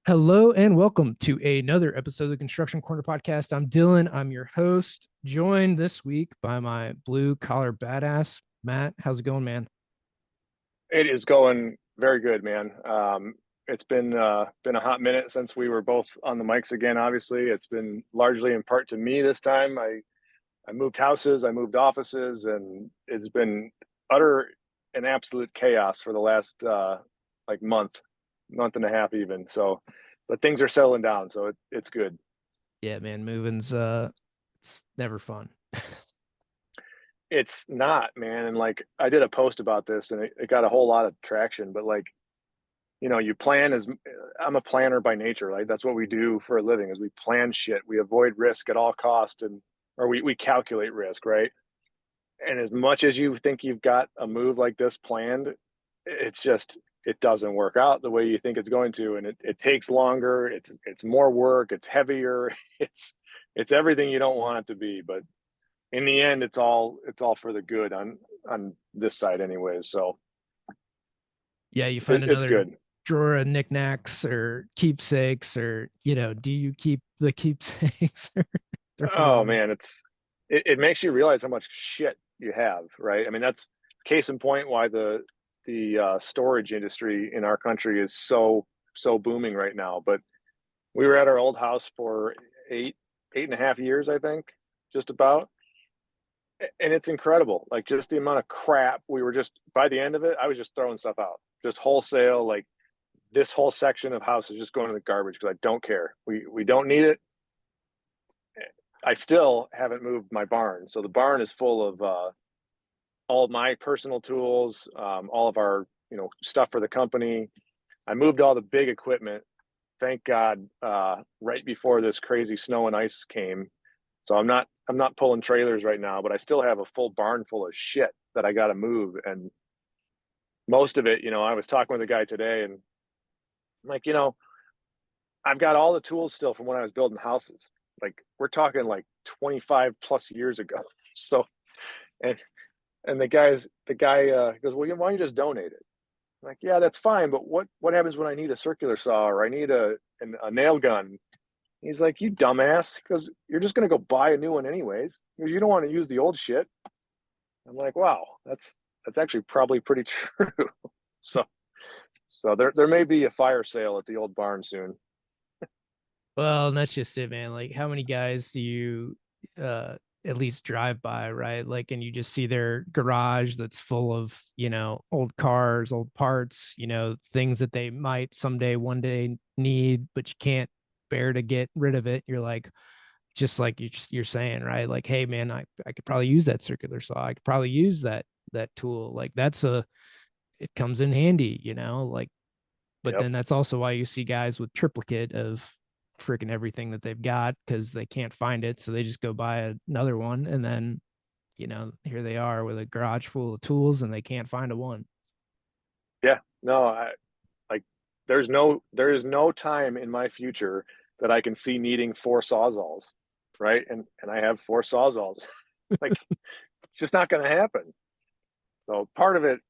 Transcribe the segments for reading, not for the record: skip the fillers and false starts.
Hello and welcome to another episode of the Construction Corner podcast. I'm Dylan. I'm your host, joined this week by my blue collar badass, Matt. How's it going, man? It is going very good, man. It's been a hot minute since we were both on the mics again. Obviously, it's been largely in part to me this time. I moved houses, I moved offices, and it's been utter and absolute chaos for the last like month and a half even. So, but things are settling down, so it's good. Yeah, man, moving's it's never fun. It's not, man. And like I did a post about this, and it got a whole lot of traction. But like you plan as I'm a planner by nature. Like that's what we do for a living is we plan shit. We avoid risk at all cost and or we calculate risk, right? And as much as you think you've got a move like this planned, it's just it doesn't work out the way you think it's going to. And it takes longer, it's more work, it's heavier, it's everything you don't want it to be. But in the end it's all for the good on this side anyways. So Yeah, you find it's another good. drawer of knickknacks or keepsakes, or do you keep the keepsakes or throw them Oh away? man, it makes you realize how much shit you have, right? I mean, that's case in point why the storage industry in our country is so booming right now. But we were at our old house for eight and a half years, I think, just about, and it's incredible. Like just the amount of crap we were just by the end of it, I was just throwing stuff out, just wholesale. Like this whole section of house is just going to the garbage because I don't care. We don't need it. I still haven't moved my barn. So the barn is full of all of my personal tools, all of our stuff for the company. I moved all the big equipment. Thank God, right before this crazy snow and ice came. So I'm not pulling trailers right now, but I still have a full barn full of shit that I got to move. And most of it, I was talking with a guy today, and I'm like, I've got all the tools still from when I was building houses. Like we're talking like 25 plus years ago. So and and the guy goes, well, why don't you just donate it? I'm like, yeah, that's fine, but what happens when I need a circular saw or I need a nail gun? He's like, you dumbass, because you're just gonna go buy a new one anyways. You don't want to use the old shit. I'm like, wow, that's actually probably pretty true. So there may be a fire sale at the old barn soon. Well, and that's just it, man. Like, how many guys do you uh at least drive by, right? Like, and you just see their garage that's full of, old cars, old parts, things that they might someday, one day need, but you can't bear to get rid of it. You're like, just like you're saying, right? Like, hey, man, I could probably use that circular saw. I could probably use that tool. Like, it comes in handy, like, but Yep. then that's also why you see guys with triplicate of freaking everything that they've got because they can't find it. So they just go buy another one. And then, here they are with a garage full of tools and they can't find a one. Yeah. No, like there is no time in my future that I can see needing four sawzalls, right? And I have four sawzalls. Like it's just not going to happen. So part of it,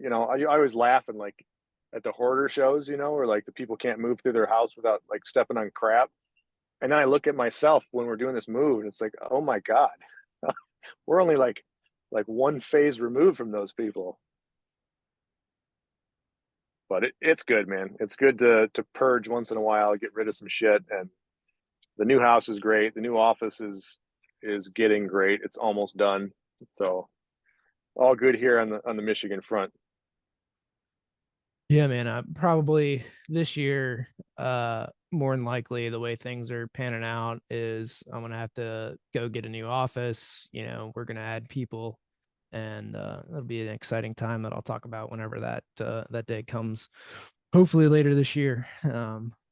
I always laugh and like at the hoarder shows, where like the people can't move through their house without like stepping on crap. And then I look at myself when we're doing this move, and it's like, oh my god, we're only like one phase removed from those people. But it's good, man. It's good to purge once in a while, get rid of some shit. And the new house is great. The new office is getting great. It's almost done. So all good here on the Michigan front. Yeah, man. I probably this year, more than likely, the way things are panning out is I'm gonna have to go get a new office. We're gonna add people, and it'll be an exciting time that I'll talk about whenever that day comes. Hopefully later this year.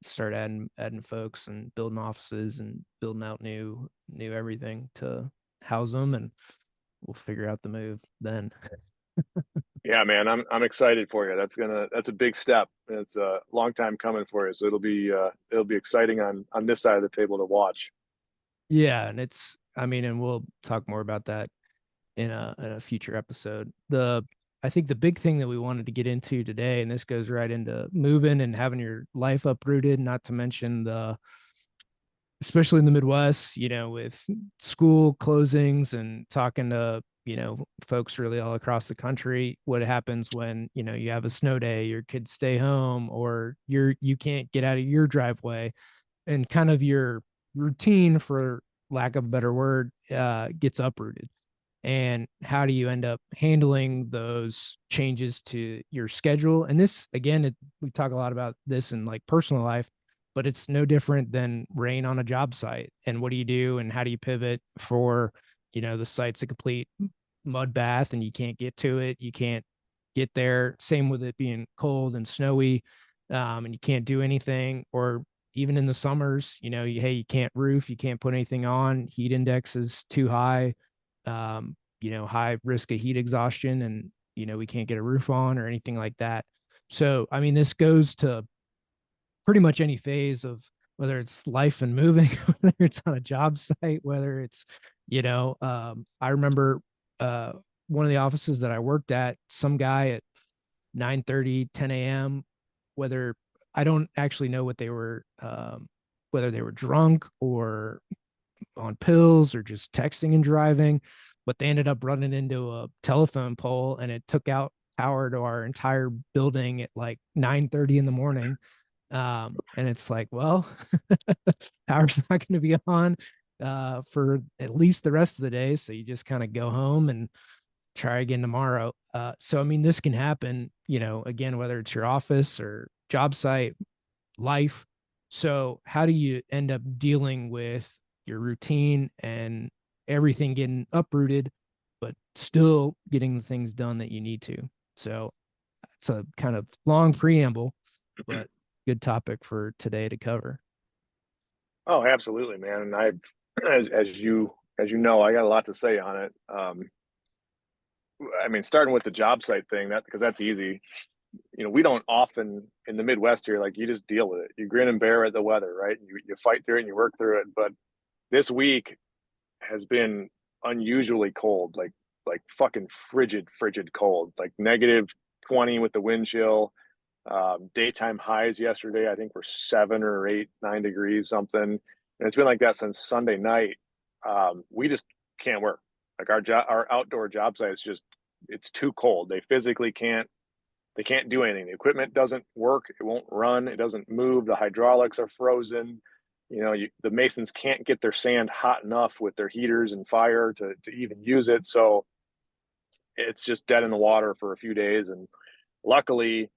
Start adding folks and building offices and building out new everything to house them, and we'll figure out the move then. Yeah, man, I'm excited for you. That's a big step. It's a long time coming for you. So it'll be exciting on this side of the table to watch. Yeah, and I mean, and we'll talk more about that in a future episode. I think the big thing that we wanted to get into today, and this goes right into moving and having your life uprooted, not to mention the, especially in the Midwest, with school closings and talking to, folks really all across the country, what happens when, you have a snow day, your kids stay home, or you can't get out of your driveway, and kind of your routine, for lack of a better word, gets uprooted. And how do you end up handling those changes to your schedule? And this, again, we talk a lot about this in like personal life, but it's no different than rain on a job site. And what do you do? And how do you pivot for, the site's a complete mud bath and you can't get to it? You can't get there. Same with it being cold and snowy, and you can't do anything. Or even in the summers, hey, you can't roof, you can't put anything on, heat index is too high, high risk of heat exhaustion, and, we can't get a roof on or anything like that. So, I mean, this goes to pretty much any phase of whether it's life and moving, whether it's on a job site, whether it's, I remember uh, one of the offices that I worked at, some guy at 9:30, 10 a.m., whether I don't actually know what they were, whether they were drunk or on pills or just texting and driving, but they ended up running into a telephone pole and it took out power to our entire building at like 9:30 in the morning. And it's like, well, power's not going to be on for at least the rest of the day. So you just kind of go home and try again tomorrow. So, I mean, this can happen, again, whether it's your office or job site, life. So, how do you end up dealing with your routine and everything getting uprooted, but still getting the things done that you need to? So, it's a kind of long preamble, but good topic for today to cover. Oh, absolutely, man. And as you know, I got a lot to say on it. I mean, starting with the job site thing, that because that's easy. We don't often in the Midwest here, like you just deal with it. You grin and bear at the weather, right? You fight through it and you work through it. But this week has been unusually cold, like fucking frigid cold, like -20 with the wind chill. Daytime highs yesterday, I think were 7 or 8, 9 degrees, something. And it's been like that since Sunday night. We just can't work. Like our outdoor job site is just, it's too cold. They can't do anything. The equipment doesn't work. It won't run. It doesn't move. The hydraulics are frozen. The masons can't get their sand hot enough with their heaters and fire to even use it. So it's just dead in the water for a few days. And luckily,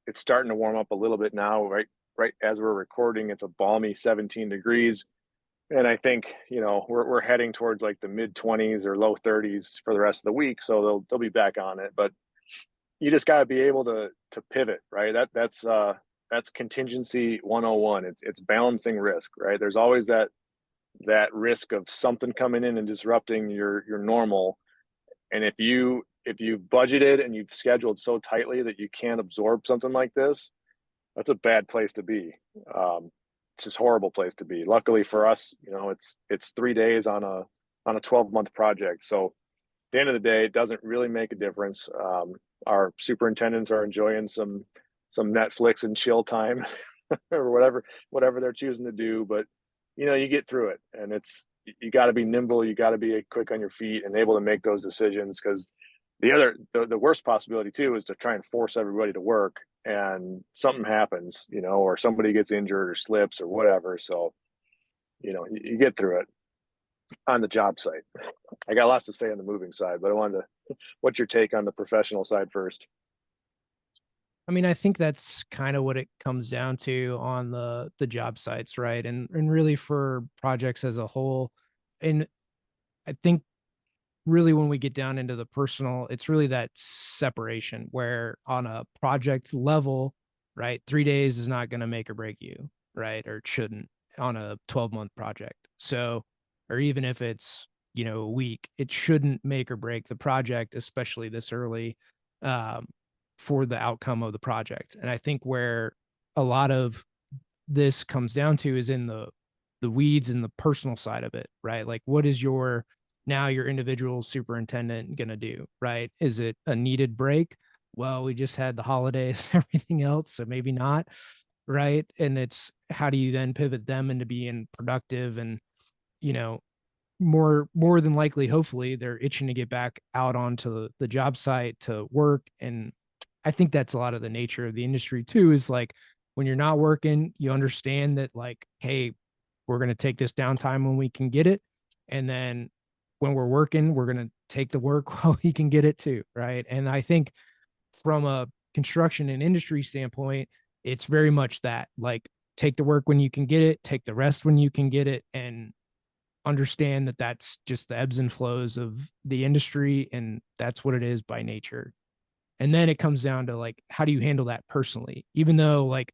it's starting to warm up a little bit now. Right as we're recording, it's a balmy 17 degrees. And I think, we're heading towards like the mid 20s or low 30s for the rest of the week. So they'll be back on it. But you just got to be able to pivot, right? That's contingency 101. It's balancing risk, right? There's always that risk of something coming in and disrupting your normal. And if you've budgeted and you've scheduled so tightly that you can't absorb something like this, that's a bad place to be. It's just a horrible place to be. Luckily for us, it's 3 days on a 12-month project. So at the end of the day, it doesn't really make a difference. Our superintendents are enjoying some Netflix and chill time or whatever they're choosing to do. But you get through it, and you got to be nimble. You got to be quick on your feet and able to make those decisions, because the worst possibility too is to try and force everybody to work and something happens, or somebody gets injured or slips or whatever. So, you get through it on the job site. I got lots to say on the moving side, but what's your take on the professional side first? I mean, I think that's kind of what it comes down to on the job sites, right? And really for projects as a whole. And I think really when we get down into the personal, it's really that separation where on a project level, right, 3 days is not going to make or break you, right? Or it shouldn't on a 12-month project. So, or even if it's, a week, it shouldn't make or break the project, especially this early, um, for the outcome of the project. And I think where a lot of this comes down to is in the weeds and the personal side of it, right? Like, what is your now your individual superintendent going to do, right? Is it a needed break? Well, we just had the holidays and everything else, so maybe not, right? And it's how do you then pivot them into being productive and, you know, more than likely, hopefully, they're itching to get back out onto the job site to work. And I think that's a lot of the nature of the industry too, is like when you're not working, you understand that like, hey, we're going to take this downtime when we can get it. And then when we're working, we're going to take the work while we can get it too. Right. And I think from a construction and industry standpoint, it's very much that like take the work when you can get it, take the rest when you can get it, and understand that that's just the ebbs and flows of the industry, and that's what it is by nature. And then it comes down to like how do you handle that personally, even though like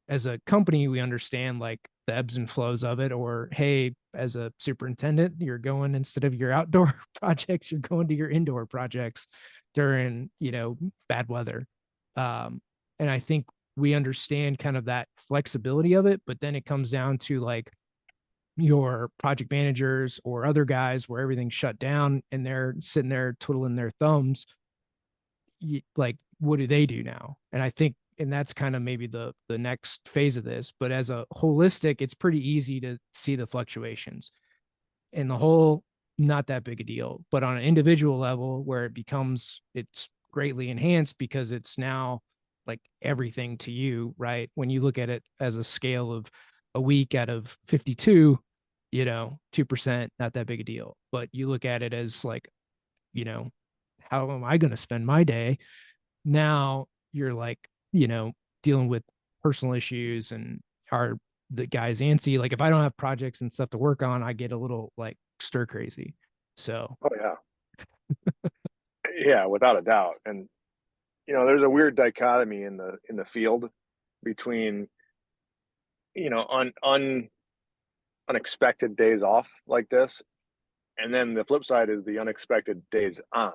as a company we understand like the ebbs and flows of it, or hey, as a superintendent you're going, instead of your outdoor projects you're going to your indoor projects during, you know, bad weather. um and I think we understand kind of that flexibility of it, but then it comes down to like your project managers or other guys where everything's shut down and they're sitting there twiddling their thumbs. Like what do they do now? And I think, and that's kind of maybe the next phase of this, but as a holistic it's pretty easy to see the fluctuations in the whole, not that big a deal, but on an individual level where it becomes, it's greatly enhanced because it's now like everything to you, right? When you look at it as a scale of a week out of 52, you know, 2%, not that big a deal. But you look at it as like, you know, how am I going to spend my day? Now you're like, you know, dealing with personal issues and are the guys antsy. Like if I don't have projects and stuff to work on, I get a little like stir crazy. So Oh yeah, yeah, without a doubt. And there's a weird dichotomy in the field between unexpected days off like this, and then the flip side is the unexpected days on.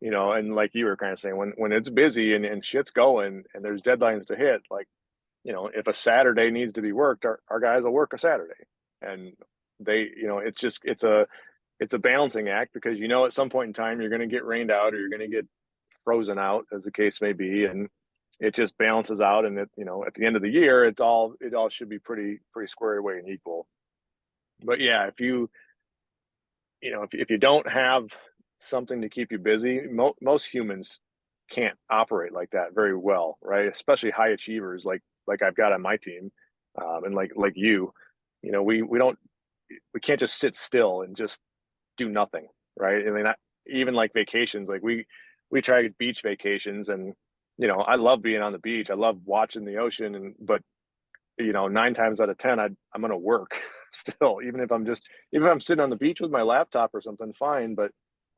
And like you were kind of saying, when it's busy and shit's going and there's deadlines to hit, like if a Saturday needs to be worked, our guys will work a Saturday, and it's a balancing act because at some point in time you're going to get rained out or you're going to get frozen out, as the case may be, and it just balances out. And at the end of the year, it all should be pretty squared away and equal. But yeah, if you don't have something to keep you busy, most humans can't operate like that very well, right? Especially high achievers like I've got on my team, and like we can't just sit still and just do nothing, right? I mean, even like vacations, like we try beach vacations, and I love being on the beach. I love watching the ocean, but 9 times out of 10, I'm going to work still, even if I'm sitting on the beach with my laptop or something, fine. But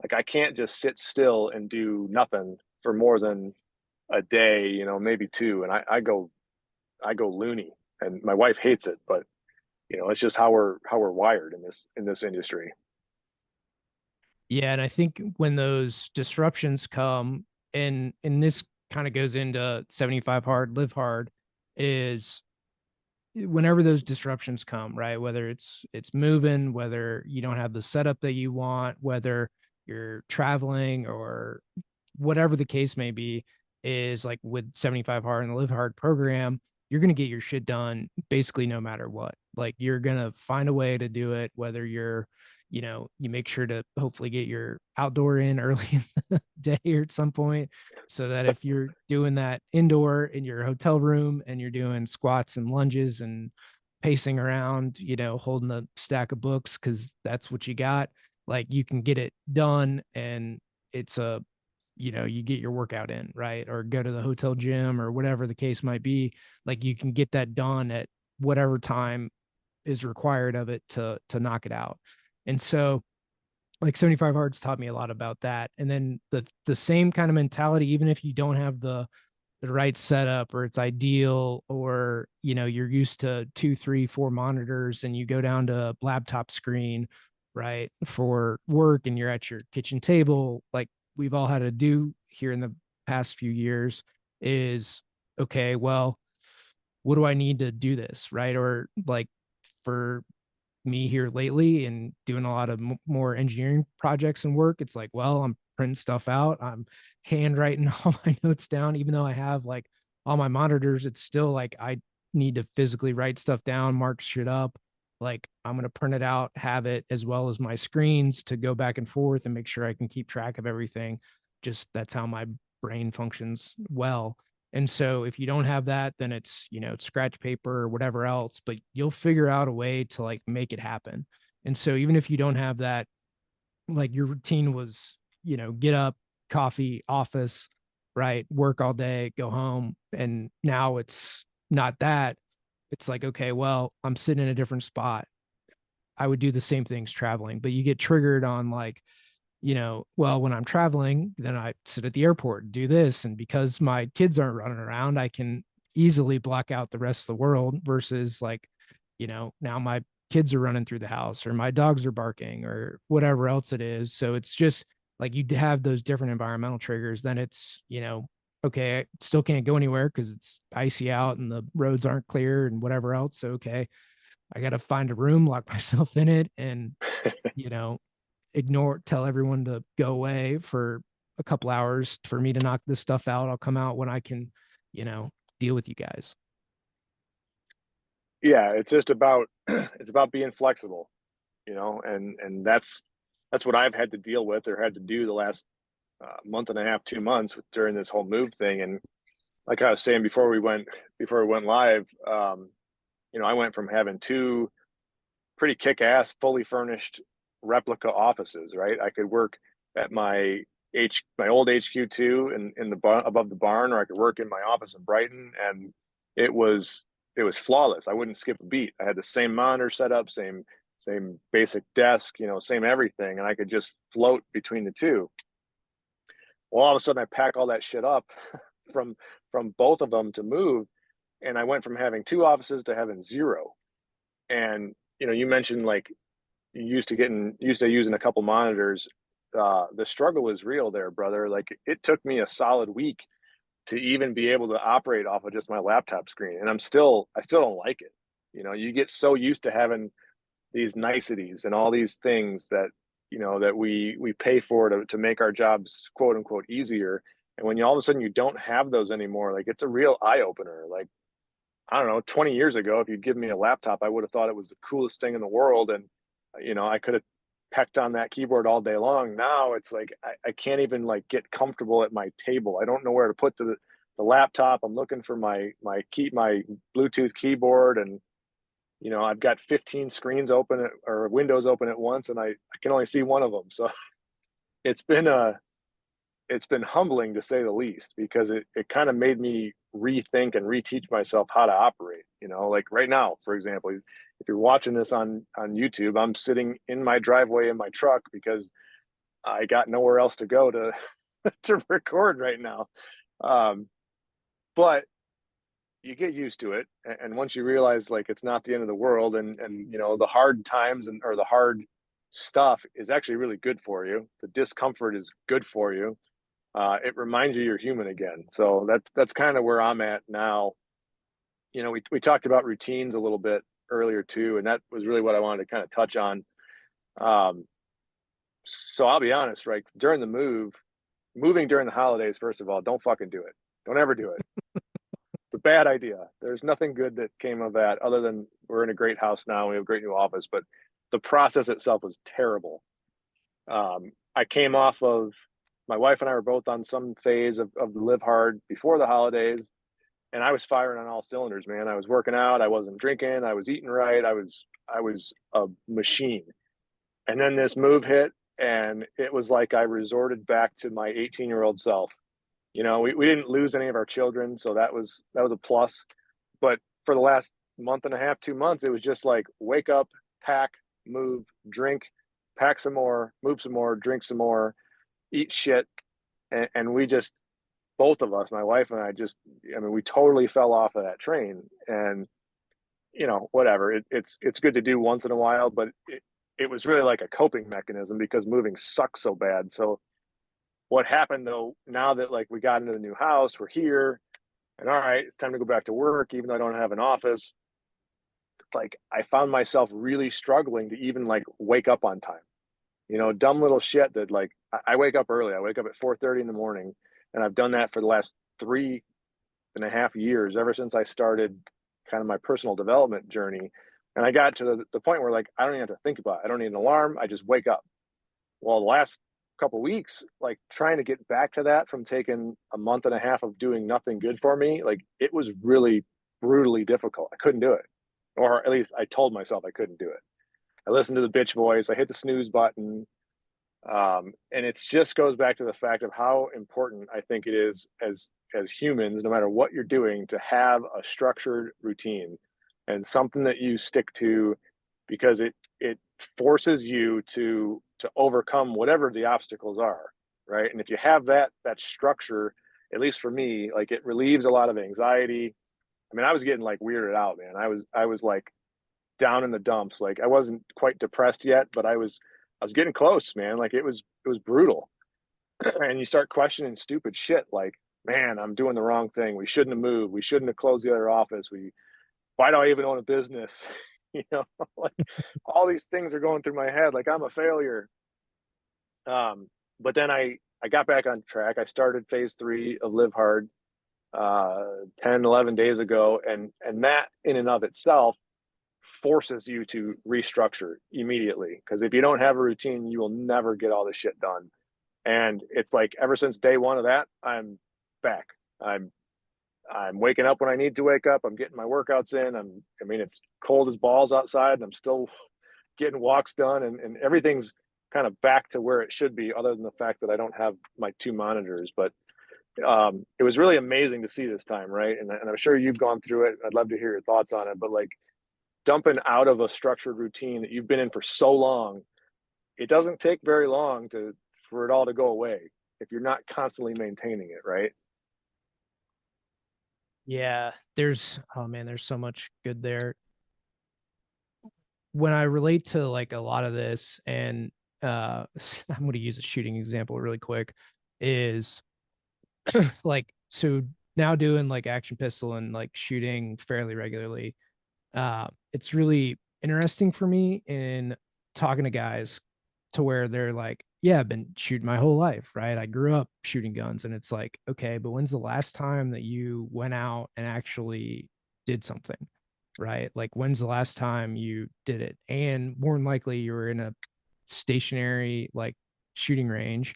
like, I can't just sit still and do nothing for more than a day, maybe two. And I go loony, and my wife hates it, but it's just how we're wired in this industry. yeah, and I think when those disruptions come, and this kind of goes into 75 hard, live hard, is whenever those disruptions come, right? Whether it's moving, whether you don't have the setup that you want, whether you're traveling or whatever the case may be, is like with 75 hard and the live hard program, you're going to get your shit done basically no matter what. Like you're going to find a way to do it, whether you're, you know, you make sure to hopefully get your outdoor in early in the day or at some point, so that if you're doing that indoor in your hotel room and you're doing squats and lunges and pacing around, you know, holding a stack of books because that's what you got, like you can get it done. And it's a, you know, you get your workout in, right? Or go to the hotel gym or whatever the case might be. Like you can get that done at whatever time is required of it to knock it out. And so like 75 Hards taught me a lot about that. And then the same kind of mentality, even if you don't have the right setup or it's ideal, or you know you're used to 2 3 4 monitors and you go down to a laptop screen, right, for work, and you're at your kitchen table, like we've all had to do here in the past few years, is okay, well, what do I need to do this, right? Or like for me here lately and doing a lot of more engineering projects and work, it's like, well, I'm printing stuff out, I'm handwriting all my notes down, even though I have like all my monitors, it's still like I need to physically write stuff down, mark shit up. Like I'm going to print it out, have it as well as my screens to go back and forth and make sure I can keep track of everything. Just that's how my brain functions well. And so if you don't have that, then it's, it's scratch paper or whatever else, but you'll figure out a way to like make it happen. And so even if you don't have that, like your routine was, get up, coffee, office, right? Work all day, go home. And now it's not that. It's like, okay, well, I'm sitting in a different spot. I would do the same things traveling, but you get triggered on like, well, when I'm traveling, then I sit at the airport, do this. And because my kids aren't running around, I can easily block out the rest of the world versus like, now my kids are running through the house or my dogs are barking or whatever else it is. So it's just like you have those different environmental triggers. Then it's, okay, I still can't go anywhere because it's icy out and the roads aren't clear and whatever else. So, okay, I got to find a room, lock myself in it, and, you know, tell everyone to go away for a couple hours for me to knock this stuff out. I'll come out when I can, deal with you guys. Yeah, it's just about it's about being flexible, and that's what I've had to deal with or had to do the last month and a half, 2 months during this whole move thing. And like I was saying before we went live, I went from having two pretty kick-ass, fully furnished replica offices. Right, I could work at my old HQ2 in the above the barn, or I could work in my office in Brighton, and it was it was flawless. I wouldn't skip a beat. I had the same monitor set up, same basic desk, same everything, and I could just float between the two. Well, all of a sudden, I pack all that shit up from from both of them to move, and I went from having two offices to having zero. And you mentioned like you used to using a couple monitors. The struggle is real there, brother. Like it took me a solid week to even be able to operate off of just my laptop screen, and I still don't like it. You get so used to having these niceties and all these things that that we pay for to make our jobs quote unquote easier. And when you all of a sudden you don't have those anymore, like it's a real eye opener. Like I don't know, 20 years ago, if you'd given me a laptop, I would have thought it was the coolest thing in the world. And, I could have pecked on that keyboard all day long. Now it's like, I can't even like get comfortable at my table. I don't know where to put the laptop. I'm looking for my Bluetooth keyboard. And, I've got 15 screens open or windows open at once, and I can only see one of them. So it's been it's been humbling to say the least, because it kind of made me rethink and reteach myself how to operate. Like right now, for example, if you're watching this on YouTube, I'm sitting in my driveway in my truck because I got nowhere else to go to to record right now. um, but you get used to it, and once you realize like it's not the end of the world, and the hard times and or the hard stuff is actually really good for you, the discomfort is good for you. It reminds you you're human again. So that's kind of where I'm at now. We talked about routines a little bit earlier too, and that was really what I wanted to kind of touch on. Um, so I'll be honest, right? During the moving during the holidays, first of all, don't fucking do it. Don't ever do it. It's a bad idea. There's nothing good that came of that, other than we're in a great house now. We have a great new office, but the process itself was terrible. I came off of my wife and I were both on some phase of the live hard before the holidays, and I was firing on all cylinders, man. I was working out, I wasn't drinking, I was eating right, I was a machine. And then this move hit, and it was like I resorted back to my 18-year-old self. We didn't lose any of our children, so that was a plus. But for the last month and a half, 2 months, it was just like wake up, pack, move, drink, pack some more, move some more, drink some more, eat shit. And we just, both of us, my wife and I, just, I mean, we totally fell off of that train. And whatever, it's good to do once in a while, but it was really like a coping mechanism because moving sucks so bad. So what happened though, now that like we got into the new house, we're here, and all right, it's time to go back to work, even though I don't have an office. like I found myself really struggling to even like wake up on time. Dumb little shit that like I wake up early. I wake up at 4:30 in the morning, and I've done that for the last 3.5 years, ever since I started kind of my personal development journey. And I got to the point where like I don't even have to think about it. I don't need an alarm. I just wake up. Well, the last couple weeks, like trying to get back to that from taking a month and a half of doing nothing good for me, like it was really brutally difficult. I couldn't do it. Or at least I told myself I couldn't do it. I listened to the bitch voice. I hit the snooze button. And it just goes back to the fact of how important I think it is as humans, no matter what you're doing, to have a structured routine and something that you stick to, because it forces you to overcome whatever the obstacles are, right? And if you have that structure, at least for me, like it relieves a lot of anxiety. I mean, I was getting like weirded out, man. I was like down in the dumps. Like I wasn't quite depressed yet, but I was getting close, man. Like it was brutal. And you start questioning stupid shit like, man, I'm doing the wrong thing. We shouldn't have moved. We shouldn't have closed the other office. Why do I even own a business? you know, like all these things are going through my head. Like I'm a failure. But then I got back on track. I started phase 3 of Live Hard 10, 11 days ago. And that in and of itself forces you to restructure immediately. Because if you don't have a routine, you will never get all this shit done. And it's like ever since day one of that, I'm back. I'm waking up when I need to wake up. I'm getting my workouts in. I mean, it's cold as balls outside, and I'm still getting walks done, and everything's kind of back to where it should be, other than the fact that I don't have my 2 monitors. But it was really amazing to see this time, right? And I'm sure you've gone through it. I'd love to hear your thoughts on it. But like dumping out of a structured routine that you've been in for so long, it doesn't take very long for it all to go away if you're not constantly maintaining it, right? Yeah, oh man, there's so much good there. When I relate to like a lot of this, and I'm going to use a shooting example really quick, is like, so now doing like action pistol and like shooting fairly regularly. It's really interesting for me in talking to guys to where they're like, yeah, I've been shooting my whole life, right? I grew up shooting guns. And it's like, okay, but when's the last time that you went out and actually did something, right? Like, when's the last time you did it? And more than likely, you were in a stationary, like, shooting range,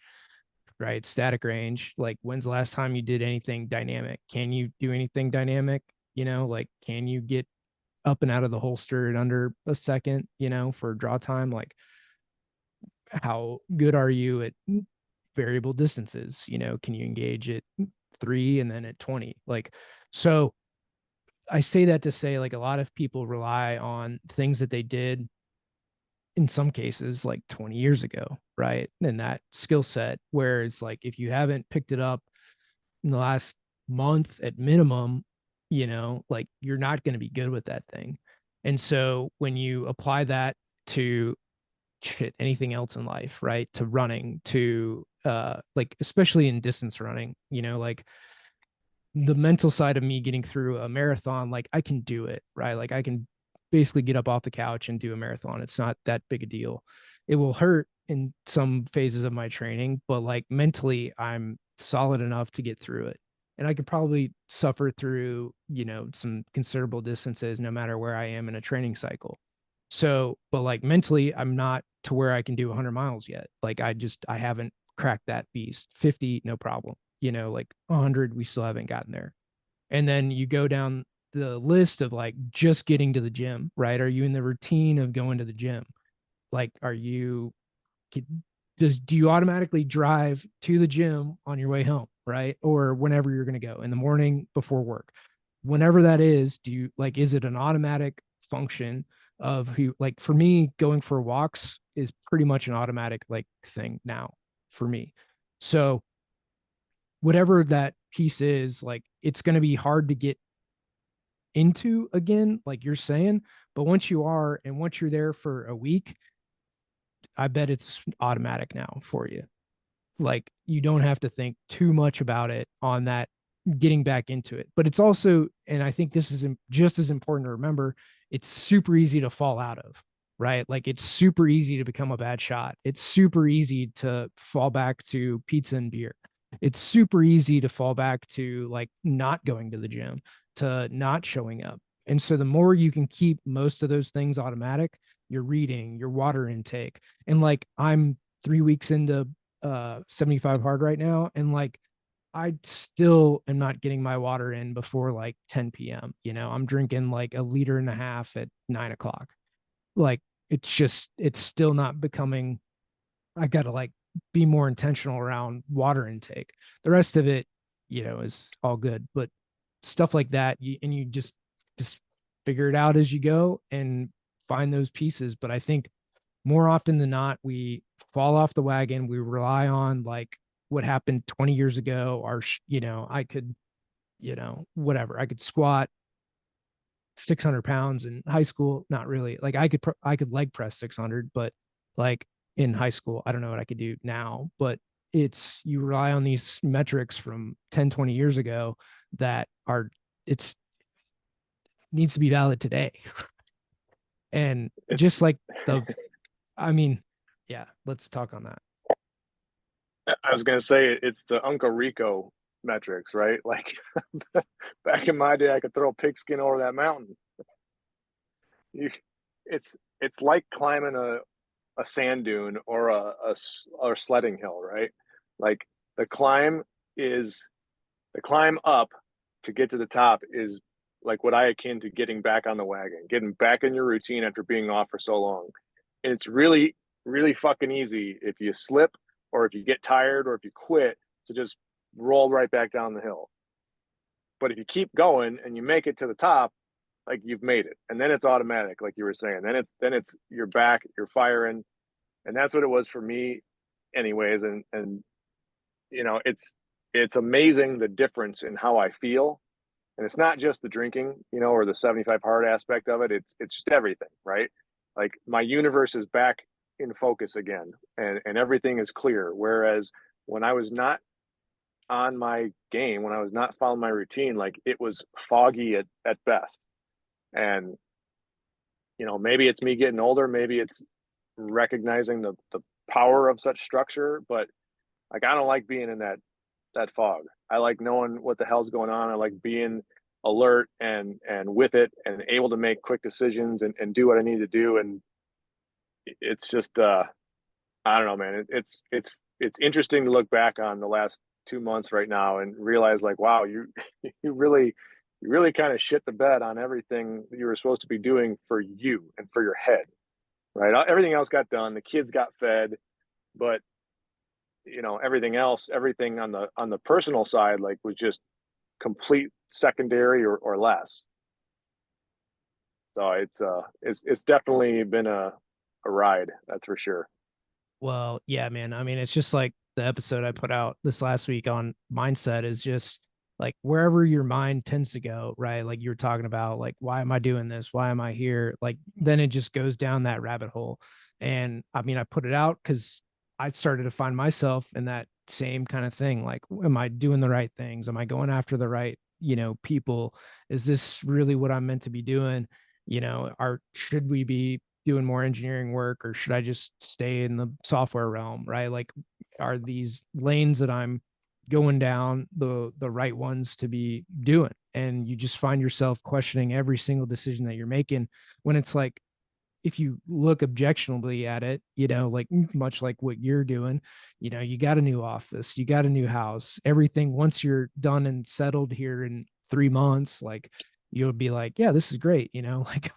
right? Static range. Like, when's the last time you did anything dynamic? Can you do anything dynamic? Like, can you get up and out of the holster in under a second, for draw time? Like, how good are you at variable distances? Can you engage at 3 and then at 20? Like, so I say that to say, like, a lot of people rely on things that they did in some cases like 20 years ago, right? And that skill set, where it's like, if you haven't picked it up in the last month at minimum, like, you're not going to be good with that thing. And so when you apply that to anything else in life, right? To running, to like, especially in distance running, like, the mental side of me getting through a marathon, like, I can do it, right? Like, I can basically get up off the couch and do a marathon. It's not that big a deal. It will hurt in some phases of my training, but like, mentally, I'm solid enough to get through it. And I could probably suffer through, some considerable distances no matter where I am in a training cycle. So, but like, mentally, I'm not to where I can do 100 miles yet. Like, I haven't cracked that beast. 50, no problem. Like, 100, we still haven't gotten there. And then you go down the list of like just getting to the gym, right? Are you in the routine of going to the gym? Like, do you automatically drive to the gym on your way home, right? Or whenever you're going to go, in the morning before work, whenever that is, is it an automatic function of who? Like, for me, going for walks is pretty much an automatic like thing now for me. So whatever that piece is, like, it's going to be hard to get into again, like you're saying. But once you are, and once you're there for a week, I bet it's automatic now for you. Like, you don't have to think too much about it on that, getting back into it. But it's also, and I think this is just as important to remember, it's super easy to fall out of, right? Like it's super easy to become a bad shot. It's super easy to fall back to pizza and beer. It's super easy to fall back to like not going to the gym, to not showing up. And so the more you can keep most of those things automatic, your reading, your water intake, and like I'm 3 weeks into 75 hard right now, and like I still am not getting my water in before like 10 p.m. I'm drinking like a liter and a half at 9 o'clock. Like it's still not becoming, I got to like be more intentional around water intake. The rest of it, is all good. But stuff like that, and you just figure it out as you go and find those pieces. But I think more often than not, we fall off the wagon. We rely on like what happened 20 years ago, or, I could, whatever, I could squat 600 pounds in high school. Not really. Like I could leg press 600, but like in high school, I don't know what I could do now, but it's, you rely on these metrics from 10, 20 years ago that are, it's needs to be valid today. And It's just like the, I mean, yeah, let's talk on that. I was gonna say it's the Uncle Rico metrics, right? Like back in my day, I could throw pigskin over that mountain. You, it's like climbing a sand dune or or sledding hill, right? Like the climb is the climb up to get to the top is like what I akin to getting back on the wagon, getting back in your routine after being off for so long. And it's really, really fucking easy if you slip or if you get tired or if you quit to just roll right back down the hill. But if you keep going and you make it to the top, like you've made it. And then it's automatic, like you were saying. Then it's you're back, you're firing. And that's what it was for me anyways. And it's amazing the difference in how I feel. And it's not just the drinking, or the 75 hard aspect of it. It's just everything, right? Like my universe is back in focus again, and everything is clear. Whereas when I was not on my game, when I was not following my routine, like it was foggy at best. And maybe it's me getting older, maybe it's recognizing the power of such structure, but like I don't like being in that fog. I like knowing what the hell's going on. I like being alert and with it and able to make quick decisions and do what I need to do. And it's just I don't know, man. It's interesting to look back on the last 2 months right now and realize like, wow, you you really kind of shit the bed on everything that you were supposed to be doing for you and for your head, right? Everything else got done, the kids got fed, but everything else, everything on the personal side, like was just complete secondary or less. So it's definitely been a ride, that's for sure. Well, yeah, man. I mean, it's just like the episode I put out this last week on mindset is just like wherever your mind tends to go, right? Like you were talking about, like, why am I doing this? Why am I here? Like, then it just goes down that rabbit hole. And I mean, I put it out because I started to find myself in that same kind of thing. Like, am I doing the right things? Am I going after the right, people? Is this really what I'm meant to be doing? Should we be doing more engineering work, or should I just stay in the software realm, right? Like, are these lanes that I'm going down the right ones to be doing? And you just find yourself questioning every single decision that you're making, when it's like, if you look objectionably at it, like much like what you're doing, you got a new office, you got a new house, everything. Once you're done and settled here in 3 months, like you'll be like, yeah, this is great, like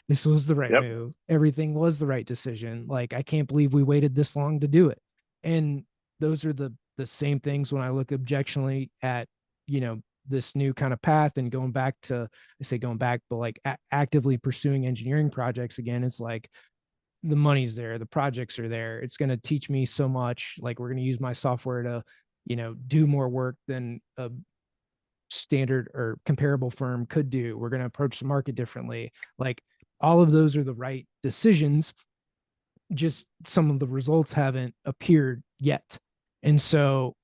this was the right Yep. move. Everything was the right decision. Like, I can't believe we waited this long to do it. And those are the same things when I look objectionably at, this new kind of path and going back to, I say going back, but like actively pursuing engineering projects again. It's like the money's there, the projects are there. It's going to teach me so much. Like, we're going to use my software to, do more work than a standard or comparable firm could do. We're going to approach the market differently. Like, all of those are the right decisions. Just some of the results haven't appeared yet. And so,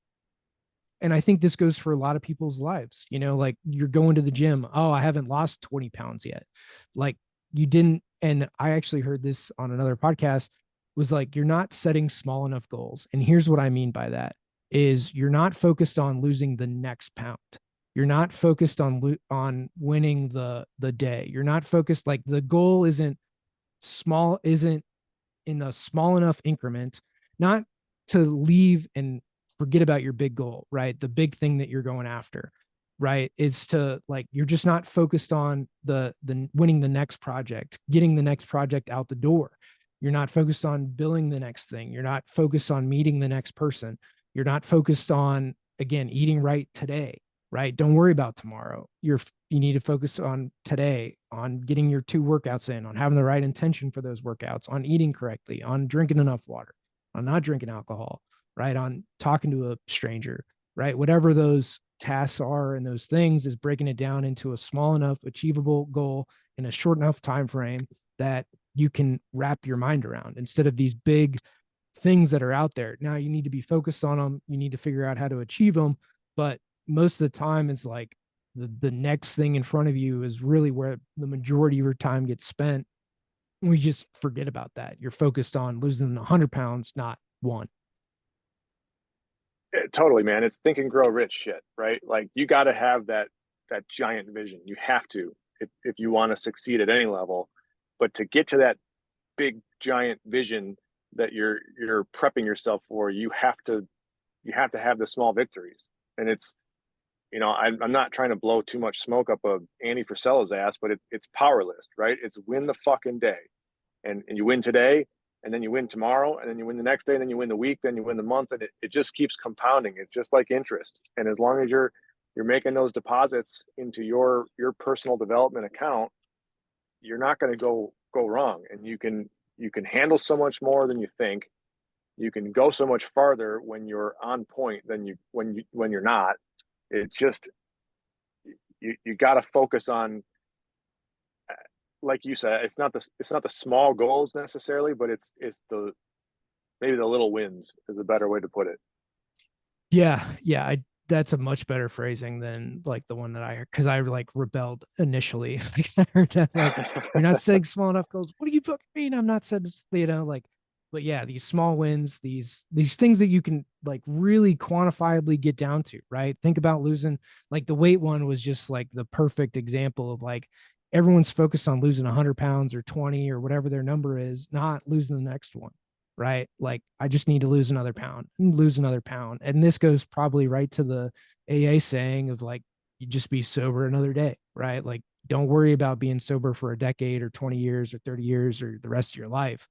and I think this goes for a lot of people's lives, like you're going to the gym. Oh, I haven't lost 20 pounds yet. Like, you didn't, and I actually heard this on another podcast, was like, you're not setting small enough goals. And here's what I mean by that is you're not focused on losing the next pound. You're not focused on winning the day. You're not focused, like the goal isn't in a small enough increment, not to leave and forget about your big goal, right? The big thing that you're going after, right? Is to, like, you're just not focused on the winning the next project, getting the next project out the door. You're not focused on building the next thing. You're not focused on meeting the next person. You're not focused on, again, eating right today, right? Don't worry about tomorrow. You need to focus on today, on getting your 2 workouts in, on having the right intention for those workouts, on eating correctly, on drinking enough water, on not drinking alcohol, right? On talking to a stranger, right? Whatever those tasks are and those things, is breaking it down into a small enough achievable goal in a short enough time frame that you can wrap your mind around, instead of these big things that are out there. Now you need to be focused on them. You need to figure out how to achieve them. But most of the time, it's like the next thing in front of you is really where the majority of your time gets spent. We just forget about that. You're focused on losing 100 pounds, not one. Totally, man. It's think and grow rich shit, right? Like you got to have that giant vision. You have to if you want to succeed at any level. But to get to that big giant vision that you're prepping yourself for, you have to have the small victories. And it's, I'm not trying to blow too much smoke up of Andy Frisella's ass, but it's power list, right? It's win the fucking day, and you win today, and then you win tomorrow, and then you win the next day, and then you win the week, then you win the month, and it just keeps compounding. It's just like interest. And as long as you're making those deposits into your personal development account, you're not going to go wrong, and you can handle so much more than you think. You can go so much farther when you're on point than when you're not. It just, you got to focus on, like you said, it's not the small goals necessarily, but it's the maybe the little wins is a better way to put it. Yeah, that's a much better phrasing than like the one that I heard, because I like rebelled initially. Like I heard that, like, you're not setting small enough goals. What do you fucking mean? I'm not setting, like, but yeah, these small wins, these things that you can like really quantifiably get down to, right? Think about losing, like the weight one was just like the perfect example of like everyone's focused on losing 100 pounds or 20 or whatever their number is, not losing the next one, right? Like I just need to lose another pound and lose another pound. And this goes probably right to the AA saying of like, you just be sober another day, right? Like don't worry about being sober for a decade or 20 years or 30 years or the rest of your life.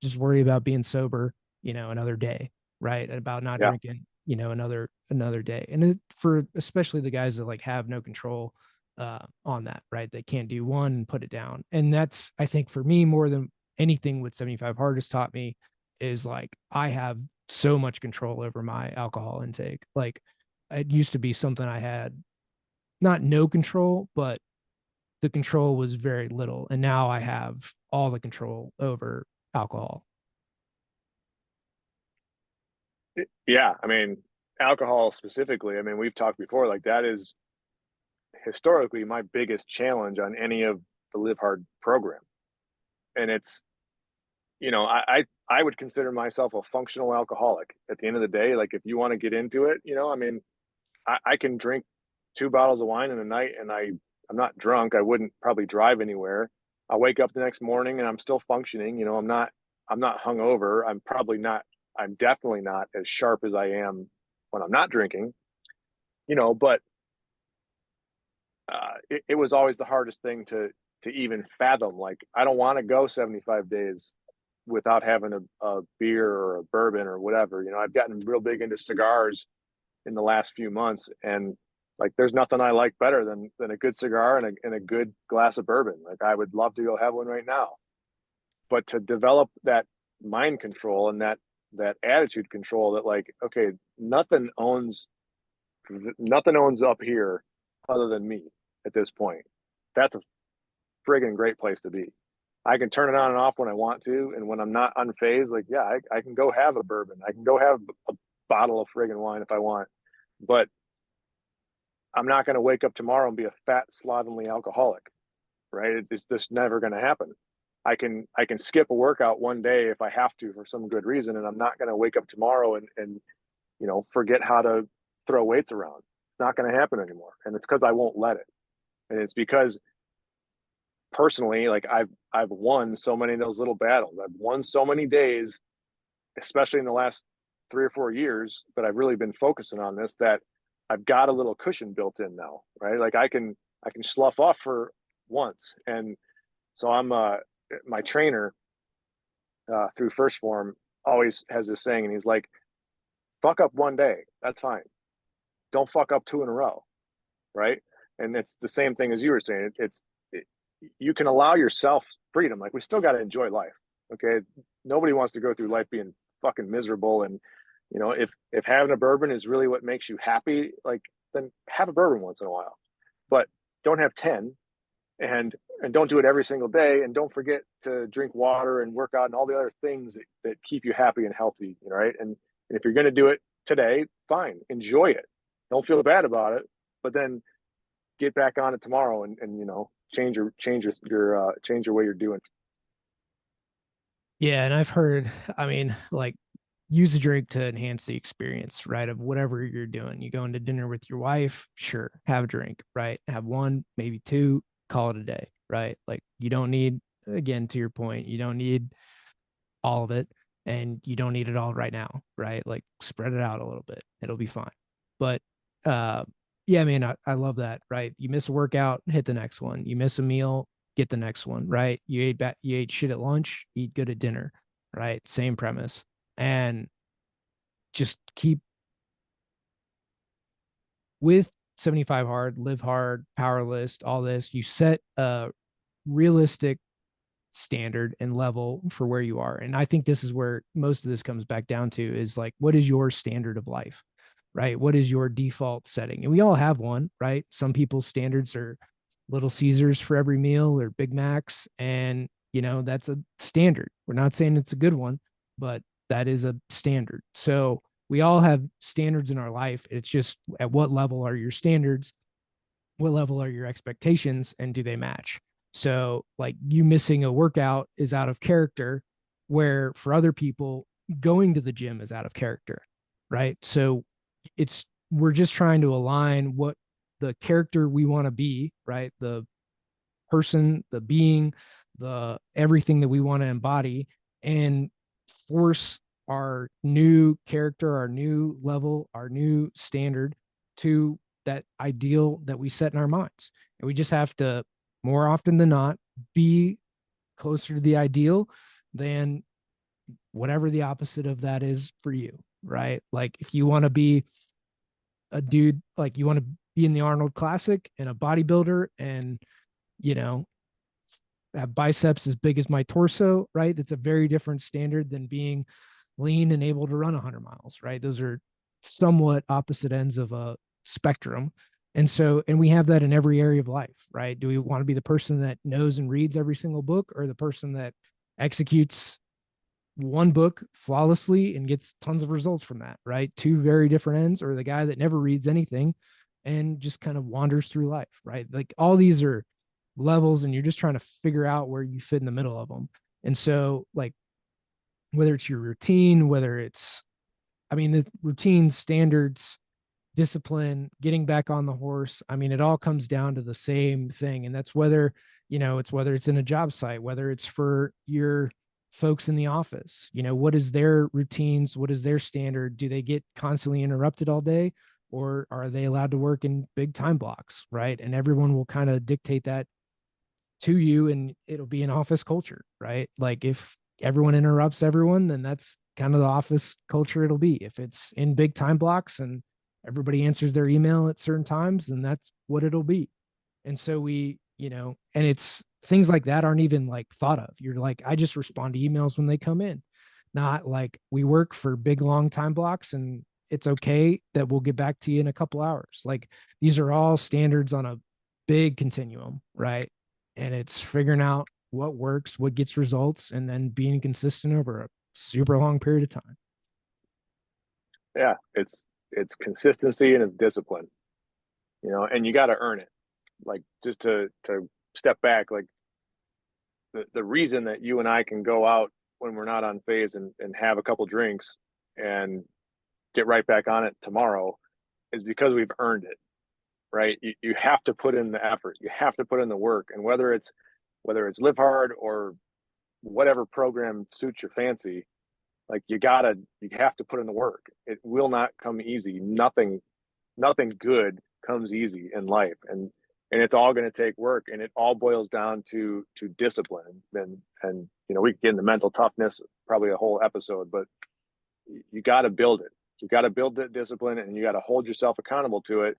Just worry about being sober, another day, right? And about not Yeah, drinking, another day. And for especially the guys that like have no control on that, right? They can't do one and put it down. And that's, I think, for me, more than anything what 75 Hard has taught me, is like I have so much control over my alcohol intake. Like it used to be something I had not no control, but the control was very little. And now I have all the control over alcohol. yeah. I mean, alcohol specifically. I mean, we've talked before. Like that is historically my biggest challenge on any of the Live Hard program, and it's, I would consider myself a functional alcoholic at the end of the day. Like if you want to get into it, I mean, I can drink 2 bottles of wine in a night, and I'm not drunk. I wouldn't probably drive anywhere. I wake up the next morning and I'm still functioning. I'm not hungover. I'm definitely not as sharp as I am when I'm not drinking. But it was always the hardest thing to even fathom. Like I don't want to go 75 days without having a beer or a bourbon or whatever. I've gotten real big into cigars in the last few months, and like there's nothing I like better than a good cigar and a good glass of bourbon. Like I would love to go have one right now. But to develop that mind control and that attitude control, that like, okay, nothing owns up here other than me at this point. That's a friggin' great place to be. I can turn it on and off when I want to, and when I'm not unfazed, like yeah, I can go have a bourbon. I can go have a bottle of friggin' wine if I want, but I'm not going to wake up tomorrow and be a fat, slovenly alcoholic. right? It's just never going to happen. I can skip a workout one day if I have to for some good reason, and I'm not going to wake up tomorrow and forget how to throw weights around. It's not going to happen anymore, and it's because I won't let it. And it's because personally, like I've won so many of those little battles. I've won so many days, especially in the last 3 or 4 years that I've really been focusing on this, that I've got a little cushion built in now, right? Like I can slough off for once. And so I'm my trainer through First Form always has this saying, and he's like, fuck up one day, that's fine. Don't fuck up two in a row, right? And it's the same thing as you were saying. You can allow yourself freedom. Like, we still got to enjoy life. Okay, nobody wants to go through life being fucking miserable. And if having a bourbon is really what makes you happy, like, then have a bourbon once in a while, but don't have 10. And don't do it every single day, and don't forget to drink water and work out and all the other things that keep you happy and healthy, right? And if you're going to do it today, fine, enjoy it, don't feel bad about it, but then get back on it tomorrow and change your way you're doing. Yeah, and I've heard, I mean, like use a drink to enhance the experience, right? Of whatever you're doing. You go into dinner with your wife, sure, have a drink, right? Have one, maybe two, call it a day, right? Like you don't need, again, to your point, you don't need all of it and you don't need it all right now, right? Like spread it out a little bit. It'll be fine. But uh yeah, I mean, I love that, right? You miss a workout, hit the next one. You miss a meal, get the next one, right? You ate shit at lunch, eat good at dinner, right? Same premise. And just keep with 75 hard, live hard, power list, all this. You set a realistic standard and level for where you are. And I think this is where most of this comes back down to is like, what is your standard of life? Right? What is your default setting? And we all have one, right? Some people's standards are Little Caesars for every meal or Big Macs. And, that's a standard. We're not saying it's a good one, but that is a standard. So we all have standards in our life. It's just at what level are your standards? What level are your expectations? And do they match? So, like, you missing a workout is out of character, where for other people, going to the gym is out of character, right? So, we're just trying to align what the character we want to be, right? The person, the being, the everything that we want to embody, and force our new character, our new level, our new standard to that ideal that we set in our minds. And we just have to, more often than not, be closer to the ideal than whatever the opposite of that is for you, right? Like if you want to be a dude, like you want to be in the Arnold Classic and a bodybuilder and, you know, have biceps as big as my torso, right? That's a very different standard than being lean and able to run 100 miles, right? Those are somewhat opposite ends of a spectrum. And we have that in every area of life, right? Do we want to be the person that knows and reads every single book, or the person that executes one book flawlessly and gets tons of results from that, right? Two very different ends, or the guy that never reads anything and just kind of wanders through life, right? Like all these are levels and you're just trying to figure out where you fit in the middle of them. And so, like, whether it's your routine, whether it's, I mean, the routine standards, discipline, getting back on the horse, I mean, it all comes down to the same thing. And that's whether, it's whether it's in a job site, whether it's for your folks in the office, what is their routines? What is their standard? Do they get constantly interrupted all day? Or are they allowed to work in big time blocks? Right. And everyone will kind of dictate that to you, and it'll be an office culture, right? Like if everyone interrupts everyone, then that's kind of the office culture it'll be. If it's in big time blocks and everybody answers their email at certain times, then that's what it'll be. And so and it's things like that aren't even like thought of. You're like, I just respond to emails when they come in, not like we work for big long time blocks and it's okay that we'll get back to you in a couple hours. Like these are all standards on a big continuum, right? And it's figuring out what works, what gets results, and then being consistent over a super long period of time. Yeah, it's consistency and it's discipline, and you got to earn it. Like, just to step back, like the reason that you and I can go out when we're not on phase and have a couple drinks and get right back on it tomorrow is because we've earned it, right? You have to put in the effort, you have to put in the work, and whether it's live hard or whatever program suits your fancy, like you have to put in the work. It will not come easy. Nothing good comes easy in life, and it's all going to take work, and it all boils down to discipline. And we can get into mental toughness, probably a whole episode, but you got to build it. You got to build that discipline, and you got to hold yourself accountable to it.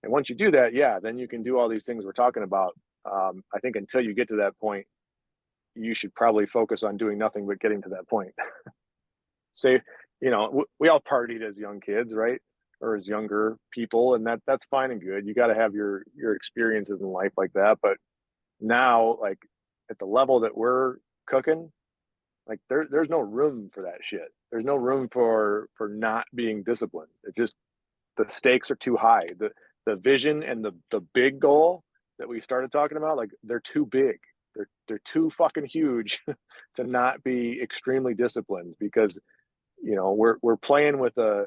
And once you do that, yeah, then you can do all these things we're talking about. I think until you get to that point, you should probably focus on doing nothing but getting to that point. Say, we all partied as young kids, right? Or as younger people, and that's fine and good. You got to have your experiences in life like that. But now, like at the level that we're cooking, like there's no room for that shit. There's no room for not being disciplined. It just, the stakes are too high. The vision and the big goal that we started talking about, like they're too big. They're too fucking huge to not be extremely disciplined, because we're playing with a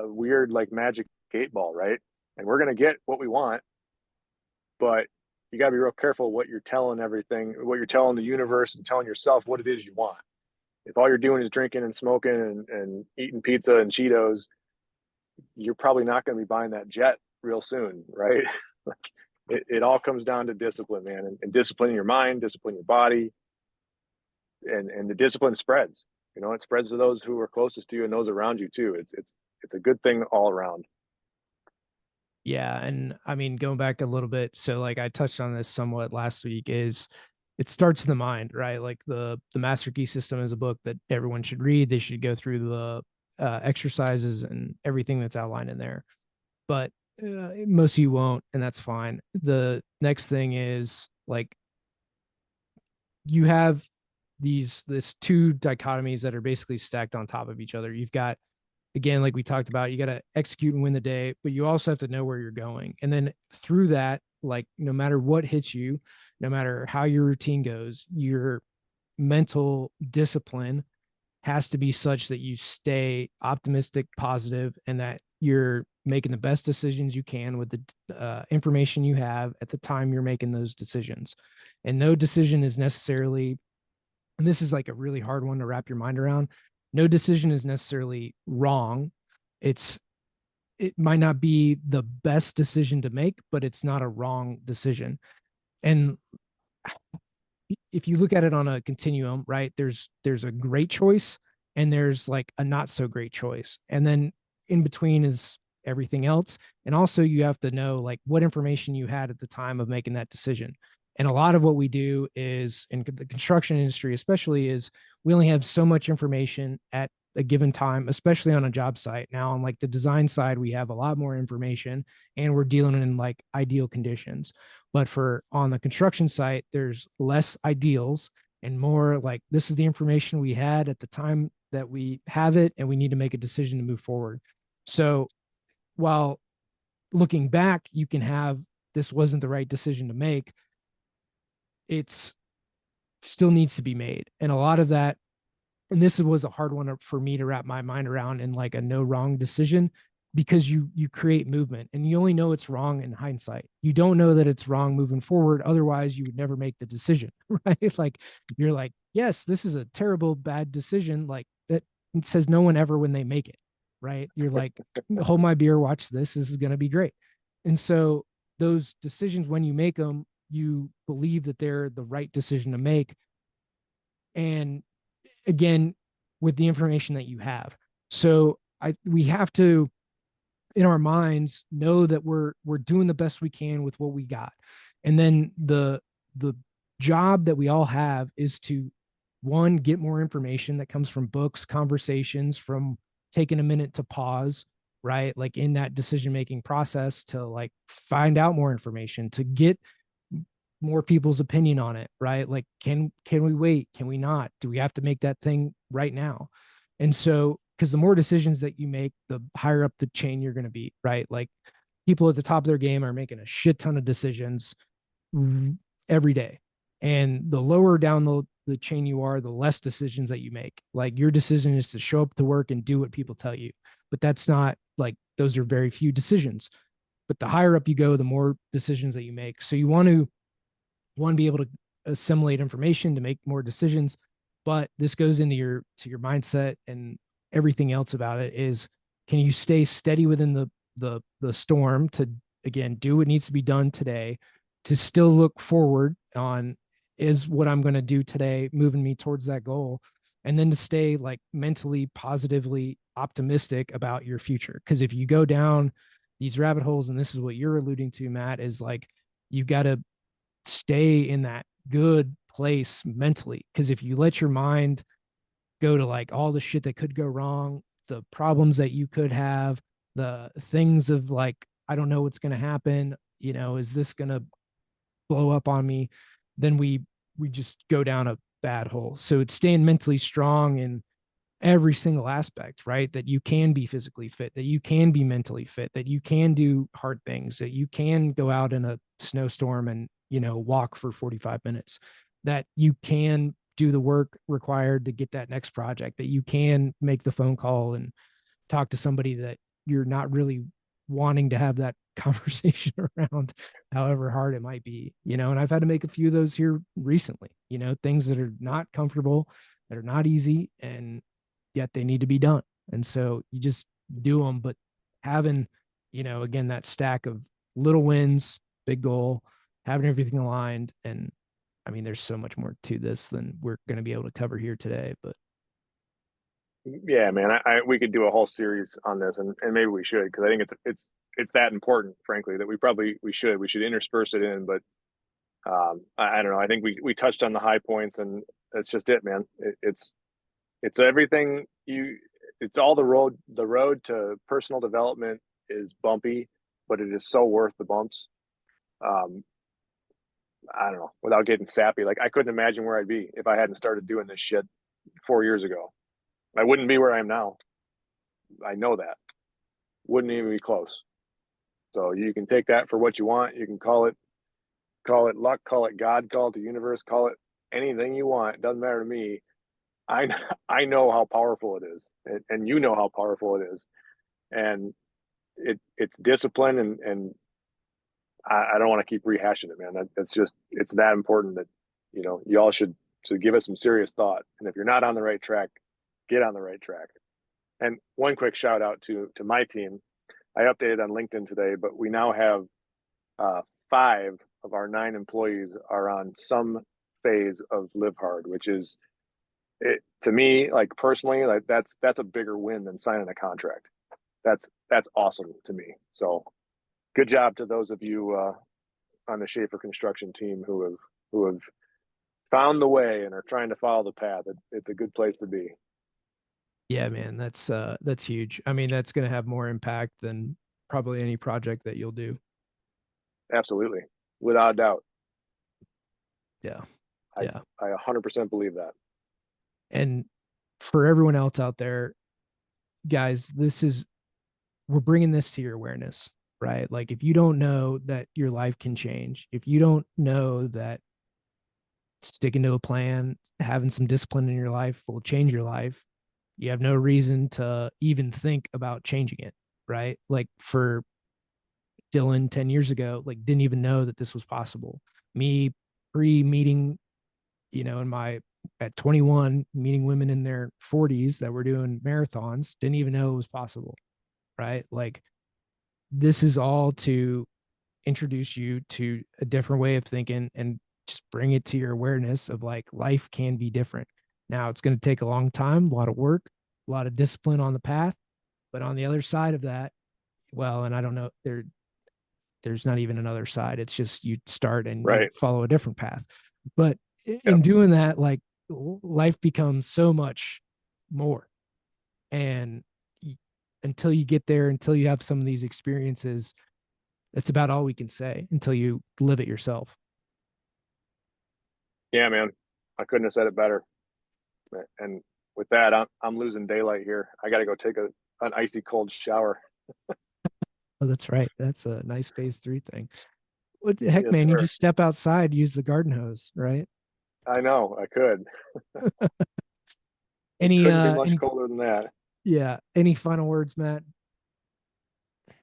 weird like magic 8 ball, right? And we're gonna get what we want, but you gotta be real careful what you're telling what you're telling the universe and telling yourself what it is you want. If all you're doing is drinking and smoking and eating pizza and Cheetos, you're probably not going to be buying that jet real soon, right? It all comes down to discipline, man, and disciplining your mind, discipline your body, and the discipline spreads. It spreads to those who are closest to you and those around you too. It's a good thing all around. Yeah, and I mean, going back a little bit, so like I touched on this somewhat last week, is it starts in the mind, right? Like the Master Key System is a book that everyone should read. They should go through the exercises and everything that's outlined in there. But most of you won't, and that's fine. The next thing is like you have this two dichotomies that are basically stacked on top of each other. You've got, again, like we talked about, you got to execute and win the day, but you also have to know where you're going. And then through that, like no matter what hits you, no matter how your routine goes, your mental discipline has to be such that you stay optimistic, positive, and that you're making the best decisions you can with the information you have at the time you're making those decisions. And no decision is necessarily, and this is like a really hard one to wrap your mind around, no decision is necessarily wrong. It might not be the best decision to make, but it's not a wrong decision. And if you look at it on a continuum, right, there's a great choice and there's like a not so great choice. And then in between is everything else. And also you have to know like what information you had at the time of making that decision. And a lot of what we do is in the construction industry, especially, is we only have so much information at a given time, especially on a job site. Now, on like the design side, we have a lot more information and we're dealing in like ideal conditions. But for on the construction site, there's less ideals and more like this is the information we had at the time that we have it, and we need to make a decision to move forward. So while looking back, you can have this wasn't the right decision to make, it's still needs to be made. And a lot of that, and this was a hard one for me to wrap my mind around in like a no wrong decision, because you create movement and you only know it's wrong in hindsight. You don't know that it's wrong moving forward. Otherwise, you would never make the decision, right? Like you're like, yes, this is a terrible, bad decision. Like that says no one ever when they make it, right? You're like, hold my beer, watch this. This is going to be great. And so those decisions, when you make them, you believe that they're the right decision to make. And again, with the information that you have. So we have to, in our minds, know that we're doing the best we can with what we got. And then the job that we all have is to, one, get more information that comes from books, conversations, from taking a minute to pause, right? Like in that decision making process, to like find out more information, to get more people's opinion on it, right? Like can we wait? Can we not? Do we have to make that thing right now? And so, because the more decisions that you make, the higher up the chain you're going to be, right? Like people at the top of their game are making a shit ton of decisions every day. And the lower down the chain you are, the less decisions that you make. Like your decision is to show up to work and do what people tell you. But that's not like those are very few decisions. But the higher up you go, the more decisions that you make. So you want to one be able to assimilate information to make more decisions, but this goes into your mindset and everything else about it is can you stay steady within the storm to again do what needs to be done today to still look forward on is what I'm going to do today moving me towards that goal, and then to stay like mentally positively optimistic about your future, because if you go down these rabbit holes, and this is what you're alluding to, Matt, is like you've got to stay in that good place mentally, because if you let your mind go to like all the shit that could go wrong, the problems that you could have, the things of like I don't know what's going to happen, is this going to blow up on me, then we just go down a bad hole. So it's staying mentally strong in every single aspect, right? That you can be physically fit, that you can be mentally fit, that you can do hard things, that you can go out in a snowstorm and, walk for 45 minutes, that you can do the work required to get that next project, that you can make the phone call and talk to somebody that you're not really wanting to have that conversation around, however hard it might be, and I've had to make a few of those here recently, things that are not comfortable, that are not easy, and yet they need to be done. And so you just do them, but having, again, that stack of little wins, big goal, having everything aligned. And I mean, there's so much more to this than we're going to be able to cover here today, but Yeah, man, we could do a whole series on this, and maybe we should, because I think it's that important, frankly, that we should intersperse it in. But I don't know. I think we touched on the high points, and that's just it, man. It's everything you. It's all the road to personal development is bumpy, but it is so worth the bumps. Um, I don't know. Without getting sappy, like I couldn't imagine where I'd be if I hadn't started doing this shit 4 years ago. I wouldn't be where I am now. I know that. Wouldn't even be close. So you can take that for what you want. You can call it luck, call it God, call it the universe, call it anything you want. It doesn't matter to me. I I know how powerful it is, and you know how powerful it is, and it's discipline, and I don't want to keep rehashing it, man. That's just it's that important that you all should give it some serious thought. And if you're not on the right track, get on the right track. And one quick shout out to my team. I updated on LinkedIn today, but we now have 5 of our 9 employees are on some phase of Live Hard, which is it to me, like personally, like that's a bigger win than signing a contract. That's awesome to me. So good job to those of you on the Schaefer construction team who have found the way and are trying to follow the path. It's a good place to be. yeah, man, that's huge. I mean, that's going to have more impact than probably any project that you'll do. Absolutely, without a doubt. Yeah. I Yeah. I 100% believe that. And for everyone else out there, guys, we're bringing this to your awareness, right? Like if you don't know that your life can change, if you don't know that sticking to a plan, having some discipline in your life will change your life, you have no reason to even think about changing it, right? Like for Dillon 10 years ago, like didn't even know that this was possible. Me pre-meeting, in my at 21, meeting women in their 40s that were doing marathons, didn't even know it was possible, right? Like this is all to introduce you to a different way of thinking and just bring it to your awareness of like life can be different. Now it's going to take a long time, a lot of work, a lot of discipline on the path, but on the other side of that, well, and I don't know, there's not even another side. It's just you start and you Right. follow a different path. But Yep. in doing that, like life becomes so much more. And until you get there, until you have some of these experiences, that's about all we can say until you live it yourself. Yeah, man. I couldn't have said it better. And with that, I'm losing daylight here. I got to go take an icy cold shower. Oh, that's right. That's a nice phase 3 thing. What the heck, Yes, man? You sir. just step outside, use the garden hose, right? I know. I could. It Any couldn't be much any colder than that. yeah, any final words, Matt?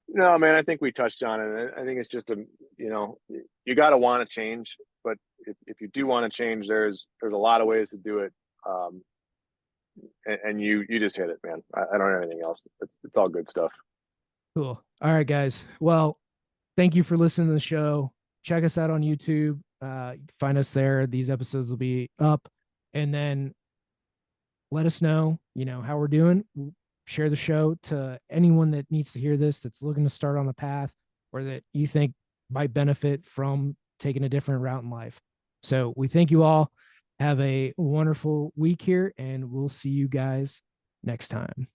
No, man, I think we touched on it. I think it's just you know, you got to want to change, but if you do want to change, there's a lot of ways to do it. Um, and you just hit it, man. I don't have anything else. It's all good stuff. Cool. All right, guys. Well, thank you for listening to the show. Check us out on YouTube. You can find us there. These episodes will be up. And then let us know, how we're doing. Share the show to anyone that needs to hear this, that's looking to start on a path, or that you think might benefit from taking a different route in life. So we thank you all. Have a wonderful week here, and we'll see you guys next time.